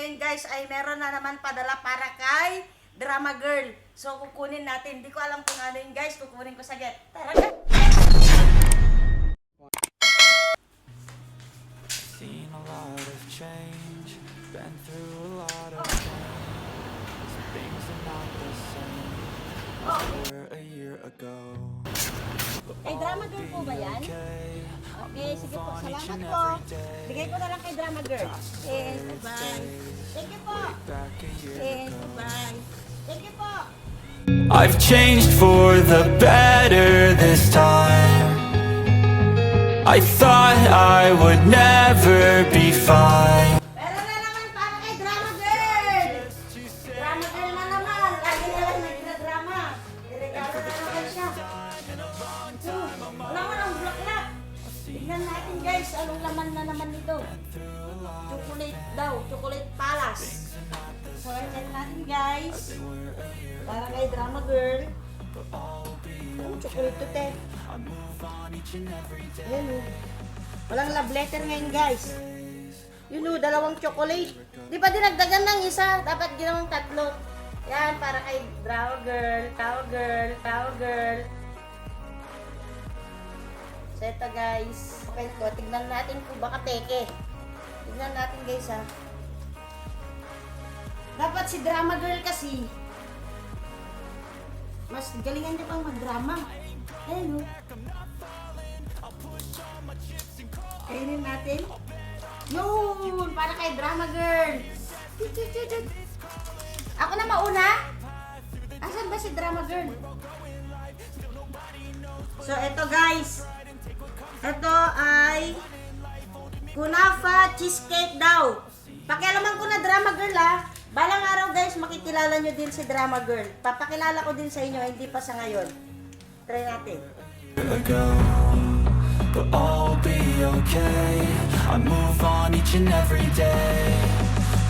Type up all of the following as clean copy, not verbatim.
ngayon guys ay meron na naman padala para kay Drama Girl. So kukunin natin. Hindi ko alam kung ano yun guys. Kukunin ko saglit. Tara guys! Seen a lot of change, been through a lot of things. Things are not the same as they were a year ago. Kay Drama Girl po ba yan? Okay, sige po. Salamat po. Bigay ko na lang kay Drama Girl. Yes, bye. Thank you po. Yes, bye. Thank you po. I've changed for the better this time. I thought I would never be fine. Meron na naman para kay Drama Girl! Drama Girl na naman! Lagi na lang nagdrama. Regalo na naman siya. Wala man ang bulaklak. Tignan natin guys, anong laman na naman nito. Chocolate daw, chocolate palace. So, check natin guys. Para kay Drama Girl. Chocolate to te. Ayan o. Walang love letter ngayon guys. Yun o, dalawang chocolate. Di ba dinagdagan ng isa? Dapat ginawang tatlo. Yan, para kay Drama Girl, Tao Girl, Tao Girl. So ito guys. Open ko. Tignan natin kung baka peke. Tignan natin guys ha. Dapat si Drama Girl kasi mas galingan niya pang mag-drama. Ayun o. Kainin natin. Yun! Para kay Drama Girl. Ako na mauna? Asan ba si Drama Girl? So, eto guys. Ito ay kunafa cheesecake daw. Pakialaman ko na Drama Girl ha. Balang araw guys, makikilala nyo din si Drama Girl. Papakilala ko din sa inyo, hindi pa sa ngayon. Try natin. Ago, but all will be okay. I move on each and every day.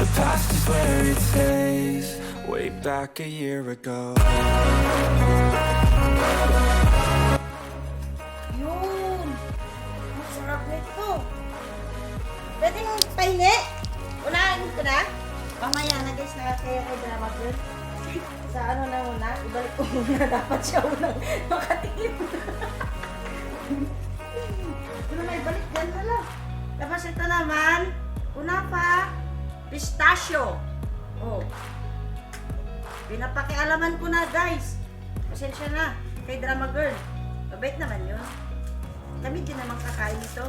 The past is where it stays. Way back a year ago. Yun! Masarap nito. Pwede mong pahingi? Unahin ko na? Mamaya na guys, nakakaya kay Drama Girl. Sa ano na muna, ibalik ko muna. Dapat siya unang makatikim. Ano na ibalik? Yan na lang. Tapos ito naman, kunafa pistachio. Oh. Pinapakialaman ko na guys. Pasensya na kay Drama Girl. Mabait naman yun. Kami din naman kakain ito.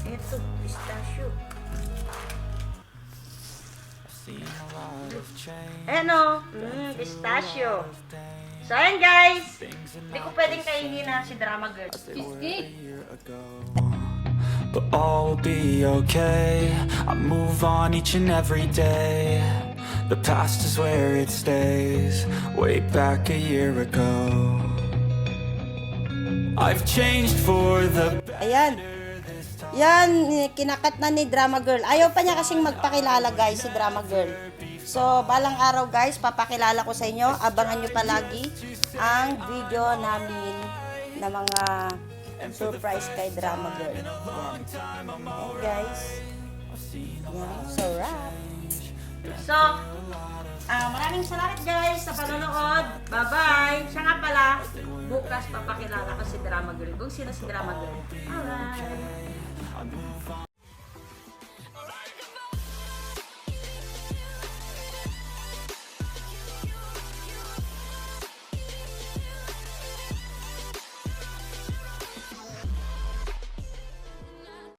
Ito, pistachio. Ano? Pistachio. So, ayan guys. Hindi ko pwedeng kainin na si Drama Girl. Cheesecake. But all will be okay. I move on each and every day. The past is where it stays. Way back a year ago. I've changed for the Ayan. Yan, kinakat na ni Drama Girl. Ayaw pa niya kasing magpakilala guys, si Drama Girl. So, balang araw guys, papakilala ko sa inyo. Abangan nyo palagi ang video namin na mga surprise kay Drama Girl. Yan. Ayan guys. Yan, so wrap. So, maraming salamat guys sa panonood. Bye-bye. Siya nga pala, bukas papakilala ko si Drama Girl. Kung sino si Drama Girl. Alright.